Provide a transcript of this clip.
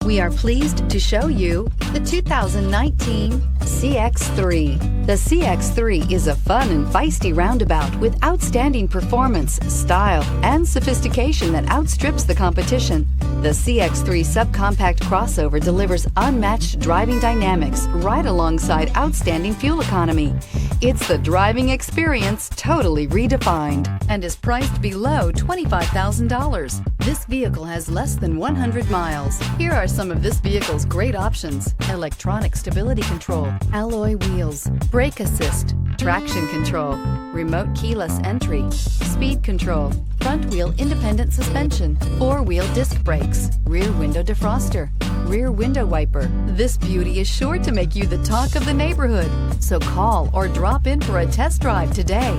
We are pleased to show you the 2019 CX-3. The CX-3 is a fun and feisty roundabout with outstanding performance, style, and sophistication that outstrips the competition. The CX-3 subcompact crossover delivers unmatched driving dynamics right alongside outstanding fuel economy. It's the driving experience totally redefined and is priced below $25,000. This vehicle has less than 100 miles. Here are some of this vehicle's great options: electronic stability control, alloy wheels, brake assist, traction control, remote keyless entry, speed control, front wheel independent suspension, four-wheel disc brakes, rear window defroster, rear window wiper. This beauty is sure to make you the talk of the neighborhood. So call or drop in for a test drive today.